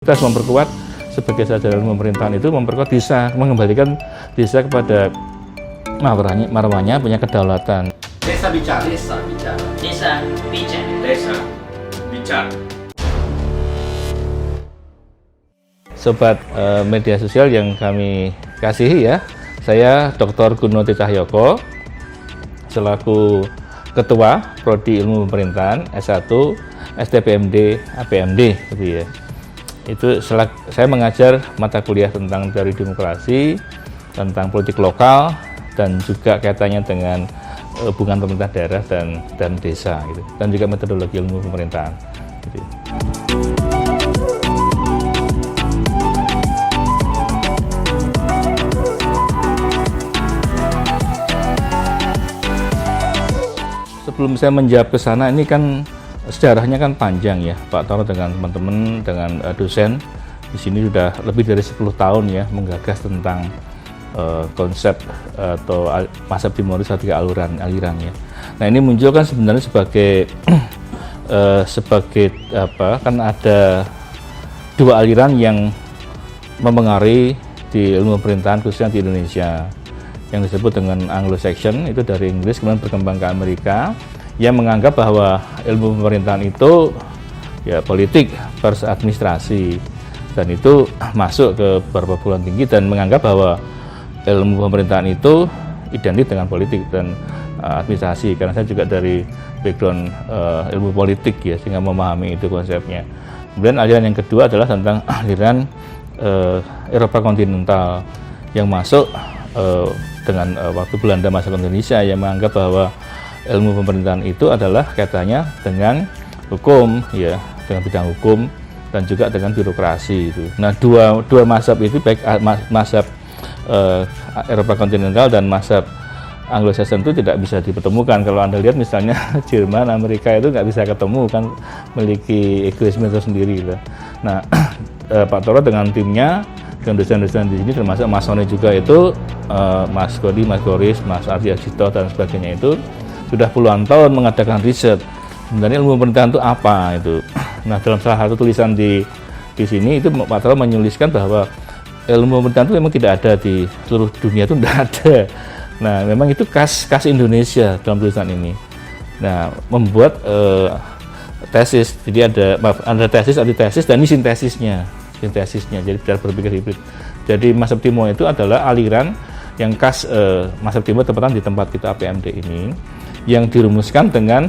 Kita memperkuat sebagai jajaran pemerintahan itu memperkuat desa, mengembalikan desa kepada marwahnya punya kedaulatan. Desa bicara. Desa bicara. Desa bicara. Desa bicara. Sobat media sosial yang kami kasihi ya, saya Dr. Gunoti Cahyoko selaku Ketua Prodi Ilmu Pemerintahan S1 STPMD APMD gitu ya. Itu saya mengajar mata kuliah tentang teori demokrasi, tentang politik lokal, dan juga kaitannya dengan hubungan pemerintah daerah dan desa gitu. Dan juga metodologi ilmu pemerintahan gitu. Sebelum saya menjawab ke sana, ini kan sejarahnya kan panjang ya, Pak Toro dengan teman-teman, dengan dosen di sini sudah lebih dari 10 tahun ya menggagas tentang konsep atau Mazhab Timoris tiga aliran ya. Nah ini muncul kan sebenarnya sebagai kan ada dua aliran yang memengaruhi di ilmu pemerintahan khususnya di Indonesia, yang disebut dengan Anglo-Saxon, itu dari Inggris kemudian berkembang ke Amerika, yang menganggap bahwa ilmu pemerintahan itu ya politik versus administrasi, dan itu masuk ke beberapa perguruan tinggi dan menganggap bahwa ilmu pemerintahan itu identik dengan politik dan administrasi, karena saya juga dari background ilmu politik ya, sehingga memahami itu konsepnya. Kemudian aliran yang kedua adalah tentang aliran Eropa kontinental yang masuk dengan waktu Belanda masuk ke Indonesia, yang menganggap bahwa ilmu pemerintahan itu adalah kaitannya dengan hukum ya, dengan bidang hukum dan juga dengan birokrasi itu. Nah, dua mazhab itu, baik mazhab Eropa kontinental dan mazhab Anglo-Saxon itu tidak bisa dipertemukan. Kalau Anda lihat misalnya Jerman, Amerika itu nggak bisa ketemu kan, memiliki egoisme tersendiri gitu. Nah, Pak Toro dengan timnya, dengan dosen-dosen di sini termasuk Mas Sony juga itu, Mas Kodi, Mas Goris, Mas Ardi Agito dan sebagainya itu sudah puluhan tahun mengadakan riset sebenarnya ilmu pemerintahan itu apa itu. Nah, dalam salah satu tulisan di sini itu Pak Toro menuliskan bahwa ilmu pemerintahan itu memang tidak ada di seluruh dunia, itu tidak ada. Nah, memang itu khas Indonesia dalam tulisan ini. Nah, membuat tesis, jadi ada tesis, antitesis, dan ini sintesisnya. Jadi biar berpikir hibrid. Jadi Mazhab Timur itu adalah aliran yang khas Mazhab Timur, tepatan di tempat kita APMD ini, yang dirumuskan dengan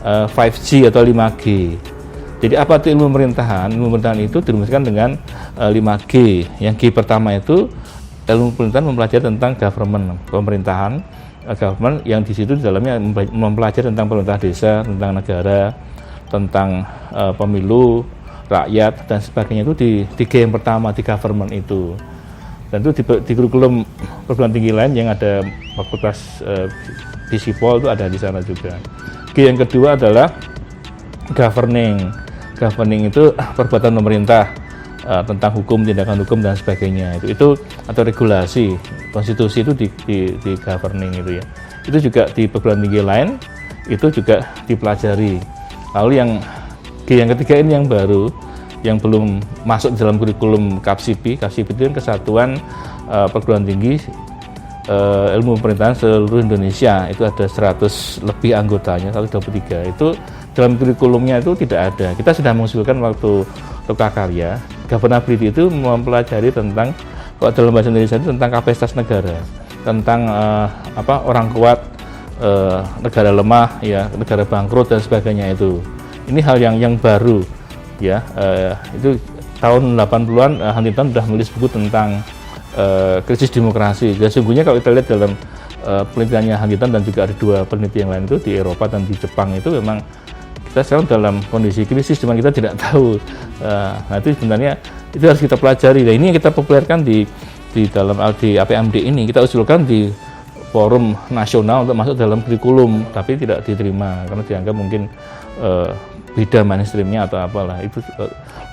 5G atau 5G. Jadi apa itu ilmu pemerintahan? Ilmu pemerintahan itu dirumuskan dengan 5G. Yang G pertama itu ilmu pemerintahan mempelajari tentang government, pemerintahan, government, yang di situ di dalamnya mempelajari tentang pemerintah desa, tentang negara, tentang pemilu, rakyat dan sebagainya. Itu di G yang pertama, di government itu. Dan itu di kurikulum perguruan tinggi lain yang ada fakultas Fisipol itu ada di sana juga. G yang kedua adalah governing. Governing itu perbuatan pemerintah tentang hukum, tindakan hukum dan sebagainya. Itu atau regulasi, konstitusi itu di governing itu ya. Itu juga di perguruan tinggi lain itu juga dipelajari. Lalu yang G yang ketiga ini yang baru, yang belum masuk dalam kurikulum KAPSIPI. KAPSIPI itu kan kesatuan perguruan tinggi ilmu pemerintahan seluruh Indonesia. Itu ada 100 lebih anggotanya, 123. Itu dalam kurikulumnya itu tidak ada. Kita sudah mengusulkan waktu Lokakarya, governability itu mempelajari tentang, kalau dalam bahasa Indonesia itu tentang kapasitas negara, tentang orang kuat, negara lemah, ya, negara bangkrut dan sebagainya itu. Ini hal yang baru ya. Itu tahun 80-an Huntington sudah menulis buku tentang krisis demokrasi. Dan sesungguhnya kalau kita lihat dalam penelitiannya Huntington dan juga ada dua peneliti yang lain itu di Eropa dan di Jepang, itu memang kita sekarang dalam kondisi krisis, cuma kita tidak tahu. Nah, itu sebenarnya itu harus kita pelajari. Nah, ini yang kita populerkan di dalam APMD ini. Kita usulkan di forum nasional untuk masuk dalam kurikulum, tapi tidak diterima karena dianggap mungkin beda mainstreamnya atau apalah itu.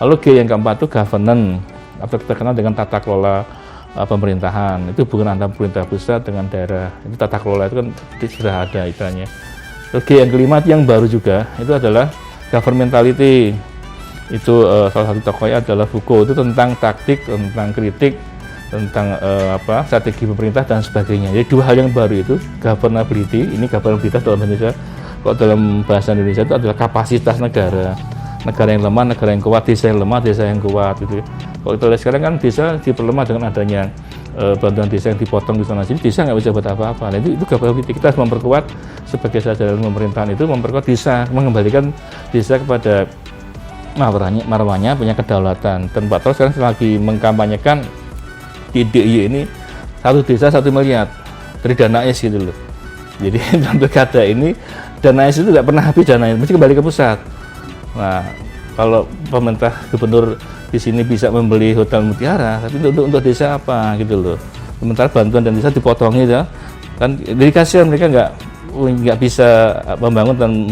Lalu G yang keempat itu governance, atau terkenal dengan tata kelola pemerintahan. Itu hubungan antara pemerintah pusat dengan daerah. Itu tata kelola itu kan sudah ada istilahnya. Terus G yang kelima yang baru juga itu adalah governmentality. Itu salah satu tokohnya adalah Foucault, itu tentang taktik, tentang kritik, tentang strategi pemerintah dan sebagainya. Jadi dua hal yang baru itu governability, ini governabilitas dalam Indonesia, kalau dalam bahasa Indonesia itu adalah kapasitas negara yang lemah, negara yang kuat, desa yang lemah, desa yang kuat gitu. Kalau kita lihat sekarang kan desa diperlemah dengan adanya bantuan desa yang dipotong di sana sini, desa nggak bisa buat apa-apa. Nah, itu governability, kita harus memperkuat sebagai sasaran pemerintahan itu, memperkuat desa, mengembalikan desa kepada marwahnya, punya kedaulatan. Dan Pak Toro sekarang lagi mengkampanyekan di DIY ini 1 desa 1 miliar dari dana AS gitu loh. Jadi dalam pilkada ini dana AS itu nggak pernah habis, dana mesti kembali ke pusat. Nah, kalau pemerintah gubernur di sini bisa membeli hotel Mutiara, tapi untuk desa apa gitu loh. Sementara bantuan dan desa dipotongin ya. Kan jadi kasihan mereka nggak bisa membangun dan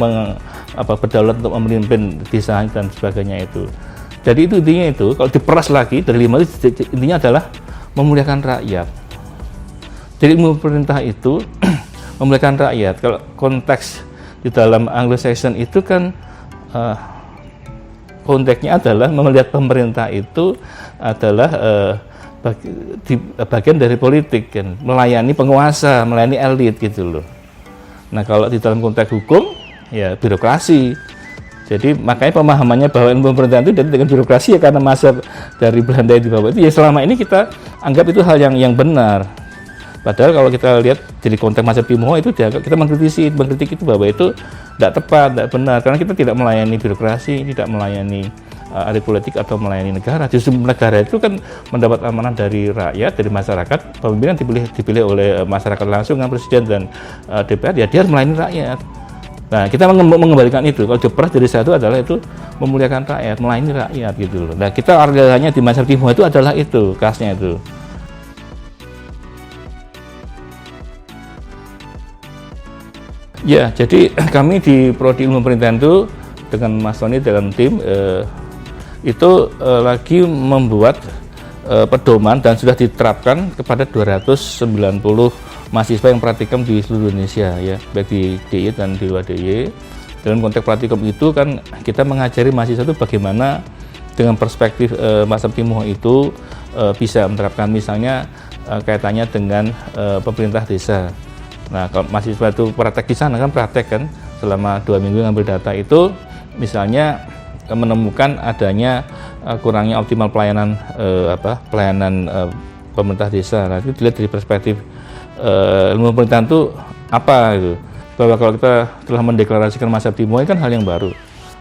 berdaulat untuk memimpin desa dan sebagainya itu. Jadi itu intinya itu, kalau diperas lagi dari 5 itu intinya adalah memuliakan rakyat. Jadi pemerintah itu memuliakan rakyat. Kalau konteks di dalam Anglo-Saxon itu kan konteksnya adalah melihat pemerintah itu adalah bagian dari politik kan, melayani penguasa, melayani elit gitu loh. Nah, kalau di dalam konteks hukum ya birokrasi. Jadi makanya pemahamannya bahwa ilmu pemerintahan itu dengan birokrasi ya, karena masa dari Belanda di bawah itu ya selama ini kita anggap itu hal yang benar. Padahal kalau kita lihat dari konteks masa Timoho itu kita mengkritik itu bahwa itu tidak tepat, tidak benar, karena kita tidak melayani birokrasi, tidak melayani elit politik atau melayani negara. Justru negara itu kan mendapat amanah dari rakyat, dari masyarakat. Pemimpinan dipilih oleh masyarakat langsung dengan presiden dan DPR, ya dia harus melayani rakyat. Nah, kita mengembalikan itu. Kalau diperas dari satu adalah itu memuliakan rakyat, melayani rakyat gitu loh. Nah, kita artinya di masa Timoho itu adalah itu, khasnya itu. Ya, jadi kami di Prodi Ilmu Pemerintahan itu dengan Mas Tony dalam tim lagi membuat pedoman dan sudah diterapkan kepada 290 mahasiswa yang praktikum di seluruh Indonesia ya, baik di DIY dan di luar DIY. Dalam konteks praktikum itu kan kita mengajari mahasiswa itu bagaimana dengan perspektif masa Timoho itu bisa menerapkan misalnya kaitannya dengan pemerintah desa. Nah, kalau mahasiswa itu praktek di sana kan praktek kan selama 2 minggu ngambil data itu, misalnya menemukan adanya kurangnya optimal pelayanan pemerintah desa. Nah, itu dilihat dari perspektif ilmu pemerintahan itu apa gitu. Bahwa kalau kita telah mendeklarasikan masa Timoho kan hal yang baru,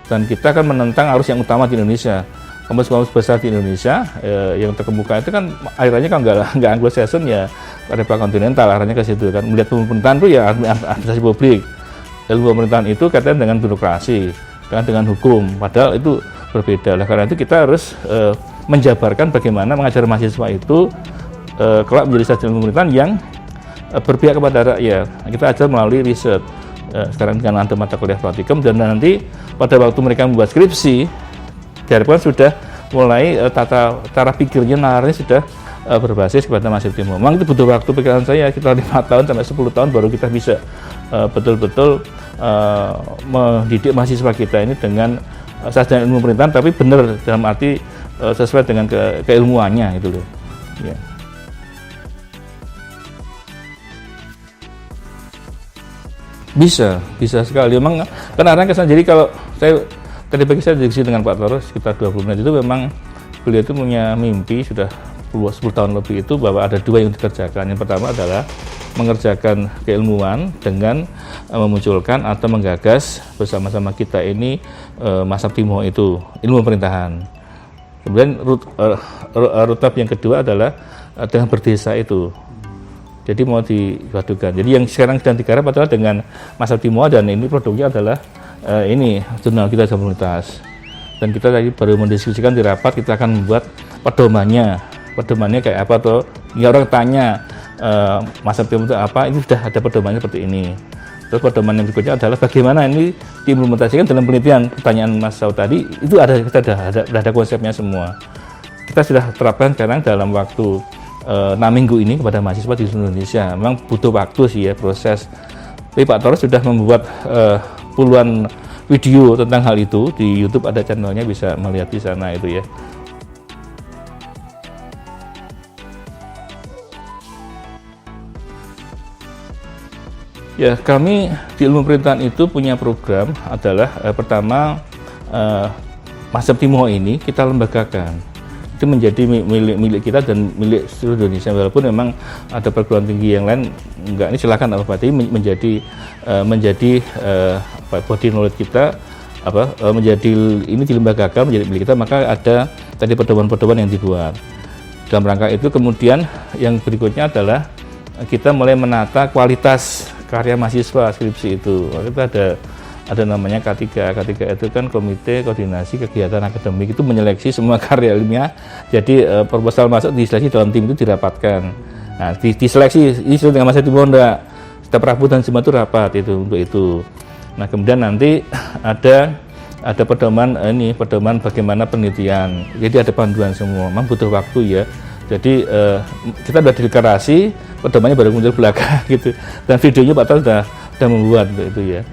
dan kita kan menentang arus yang utama di Indonesia. Kampus-kampus besar di Indonesia yang terkemuka itu kan akhirnya kan nggak Anglo-Saxon ya, Eropa kontinental, arahnya ke situ kan. Melihat pemerintahan itu ya administrasi publik. Ilmu pemerintahan itu kaitan dengan birokrasi, dengan hukum, padahal itu berbeda. Nah, karena itu kita harus menjabarkan bagaimana mengajar mahasiswa itu kelak menjadi sarjana pemerintahan yang berpihak kepada rakyat. Kita ajar melalui riset. Sekarang dengan ada mata kuliah praktikum, dan nanti pada waktu mereka membuat skripsi, diharapkan sudah mulai cara pikirnya, nalarnya sudah berbasis kepada masa Timoho. Memang itu butuh waktu, pikiran saya sekitar 5 tahun sampai 10 tahun baru kita bisa betul-betul mendidik mahasiswa kita ini dengan sarjana ilmu pemerintahan, tapi benar dalam arti sesuai dengan keilmuannya gitu loh. Ya. Bisa sekali. Memang karena kesan, jadi kalau tadi pagi saya diskusi dengan Pak Toro sekitar 20 menit itu, memang beliau itu punya mimpi sudah 10 tahun lebih itu, bahwa ada 2 yang dikerjakan. Yang pertama adalah mengerjakan keilmuan dengan memunculkan atau menggagas bersama-sama kita ini masa Timoho itu, ilmu pemerintahan. Kemudian roadmap yang kedua adalah dengan berdesa itu. Jadi mau dipadukan. Jadi yang sekarang sedang digarap adalah dengan masa Timoho, dan ini produknya adalah ini jurnal kita komunitas. Dan kita tadi baru mendiskusikan di rapat, kita akan membuat pedomannya kayak apa tuh. Ya, orang tanya masa Timoho itu apa, ini sudah ada pedomannya seperti ini. Terus pedoman yang berikutnya adalah bagaimana ini diimplementasikan dalam penelitian. Pertanyaan Mas Saud tadi itu kita ada konsepnya semua. Kita sudah terapkan sekarang dalam waktu 6 minggu ini kepada mahasiswa di seluruh Indonesia. Memang butuh waktu sih ya proses. Tapi Pak Toro sudah membuat puluhan video tentang hal itu di YouTube, ada channelnya, bisa melihat di sana itu ya. Ya, kami di Ilmu Pemerintahan itu punya program adalah pertama Mazhab Timuho ini kita lembagakan. Itu menjadi milik kita dan milik seluruh Indonesia, walaupun memang ada perguruan tinggi yang lain enggak, ini silakan apa, tapi menjadi body knowledge kita, menjadi ini dilembagakan menjadi milik kita, maka ada tadi pedoman-pedoman yang dibuat. Dalam rangka itu kemudian yang berikutnya adalah kita mulai menata kualitas karya mahasiswa skripsi itu. Kita ada namanya K3. K3 itu kan Komite Koordinasi Kegiatan Akademik, itu menyeleksi semua karya ilmiah. Jadi proposal masuk diseleksi dalam tim itu dirapatkan. Nah, diseleksi ini sudah dengan Mazhab Timuho enggak. Setiap Rabu dan Jumat itu rapat itu untuk itu. Nah, kemudian nanti ada pedoman bagaimana penelitian. Jadi ada panduan semua. Memang butuh waktu ya. Jadi kita sudah deklarasi, pedomannya baru muncul belakang gitu. Dan videonya Pak Tal sudah membuat itu ya.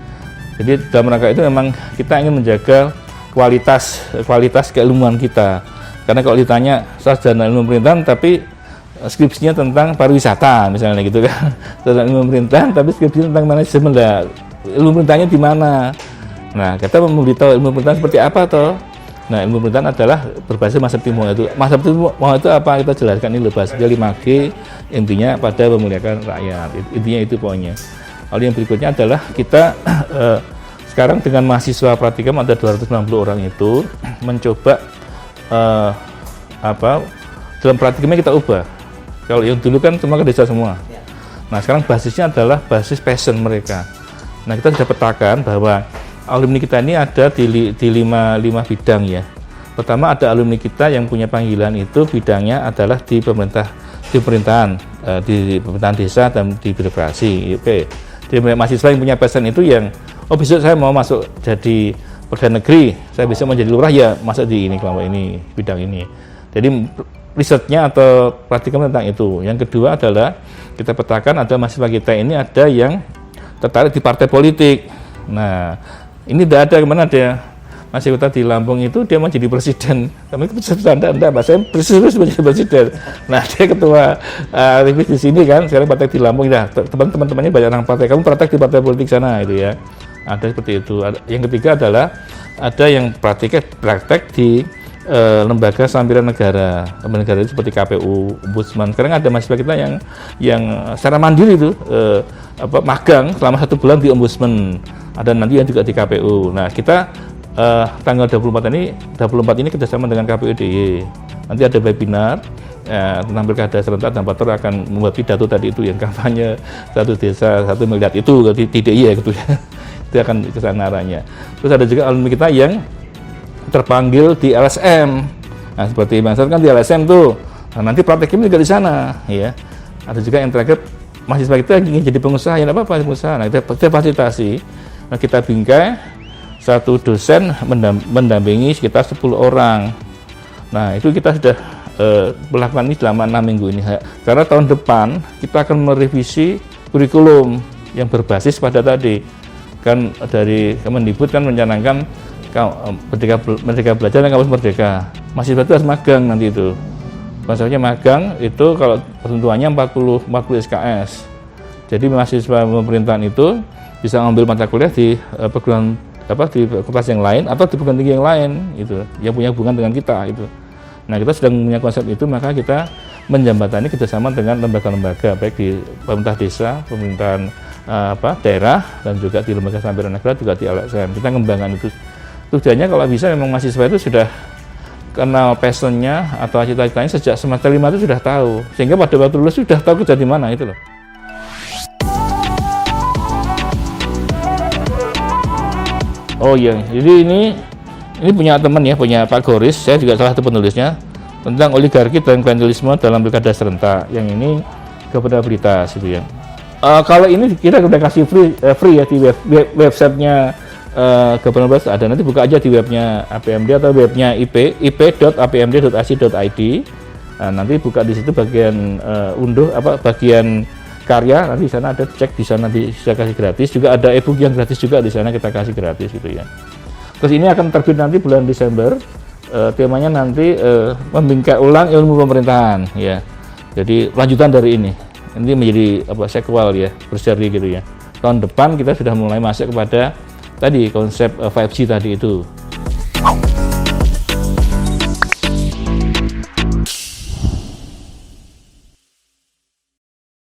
Jadi dalam rangka itu memang kita ingin menjaga kualitas keilmuan kita. Karena kalau ditanya sarjana ilmu pemerintahan tapi skripsinya tentang pariwisata misalnya gitu kan, tentang ilmu pemerintahan tapi skripsinya tentang manajemen, ilmu pemerintahannya di mana? Nah, kita memberitahu ilmu pemerintahan seperti apa toh? Nah, ilmu pemerintahan adalah berbasis Mazhab Timuho itu. Mazhab Timuho itu apa? Kita jelaskan ini bahasanya 5G, intinya pada memuliakan rakyat. Intinya itu poinnya. Lalu yang berikutnya adalah kita sekarang dengan mahasiswa praktikum ada 290 orang itu mencoba dalam praktikumnya kita ubah. Kalau yang dulu kan cuma ke desa semua. Nah, sekarang basisnya adalah basis passion mereka. Nah, kita sudah petakan bahwa alumni kita ini ada di lima bidang ya. Pertama, ada alumni kita yang punya panggilan itu bidangnya adalah di pemerintahan desa dan di birokrasi. Oke. Jadi mahasiswa yang punya passion itu yang besok saya mau masuk jadi pegawai negeri, saya bisa menjadi lurah ya masuk di ini kelompok ini, bidang ini. Jadi risetnya atau praktikum tentang itu. Yang kedua adalah kita petakan ada mahasiswa kita ini ada yang tertarik di partai politik. Nah, ini tidak ada kemana dia mahasiswa kita di Lampung itu dia mau jadi presiden. Kami enggak, Pak, saya serius menjadi presiden. Nah, dia ketua aktivis di sini kan, sekarang praktek di Lampung. Nah, teman-temannya banyak orang partai, kamu praktek di partai politik sana itu ya. Ada seperti itu. Yang ketiga adalah ada yang praktek di lembaga sampiran negara. Lembaga negara itu seperti KPU, Ombudsman. Sekarang ada mahasiswa kita yang secara mandiri itu magang selama 1 bulan di Ombudsman. Ada nanti yang juga di KPU. Nah, kita tanggal 24 ini kerjasama dengan KPU DIY. Nanti ada webinar tentang pilkada serentak dan Pak Tor akan membuat pidato tadi itu yang kampanye 1 desa 1 miliar itu di DIY ya gitu ya. Itu akan ke sana arahnya. Terus ada juga alumni kita yang terpanggil di LSM. Nah, seperti Bang Sar kan di LSM tuh. Nah, nanti prakteknya juga di sana ya. Ada juga yang terakhir mahasiswa kita ingin jadi pengusaha, ya apa pengusaha. Nah, kita fasilitasi. Nah, kita bingkai 1 dosen mendampingi sekitar 10 orang. Nah, itu kita sudah melakukan ini selama 6 minggu ini. Karena tahun depan kita akan merevisi kurikulum yang berbasis pada tadi. Kan dari Kemendikbud kan mencanangkan Merdeka Belajar dan Kampus Merdeka. Mahasiswa itu harus magang nanti itu. Maksudnya magang itu kalau ketentuannya 40 SKS. Jadi mahasiswa pemerintahan itu bisa ngambil mata kuliah di perguruan di fakultas yang lain atau di perguruan tinggi yang lain itu yang punya hubungan dengan kita itu. Nah, kita sedang punya konsep itu, maka kita menjembatani kerjasama dengan lembaga-lembaga baik di pemerintah desa, pemerintahan daerah dan juga di lembaga sampiran negara juga di LSM. Kita ngembangkan itu. Tujuannya kalau bisa memang mahasiswa itu sudah kenal passionnya atau cita-citanya sejak semester 5 itu sudah tahu, sehingga pada waktu lulus sudah tahu kerja di mana itu loh. Oh iya, jadi ini punya teman ya, punya Pak Goris, saya juga salah satu penulisnya tentang oligarki dan klientelisme dalam pilkada serentak. Yang ini gubernabilitas itu ya. Kalau ini kita udah kasih free ya di websitenya gubernabilitas ada, nanti buka aja di webnya APMD atau webnya ip.apmd.ac.id. Nah, nanti buka di situ bagian bagian karya, nanti di sana ada cek, di sana bisa kasih gratis, juga ada e-book yang gratis juga di sana kita kasih gratis gitu ya. Terus ini akan terbit nanti bulan Desember, temanya nanti membingkai ulang ilmu pemerintahan ya. Jadi lanjutan dari ini menjadi sequel ya, berseri gitu ya. Tahun depan kita sudah mulai masuk kepada tadi konsep 5G tadi itu.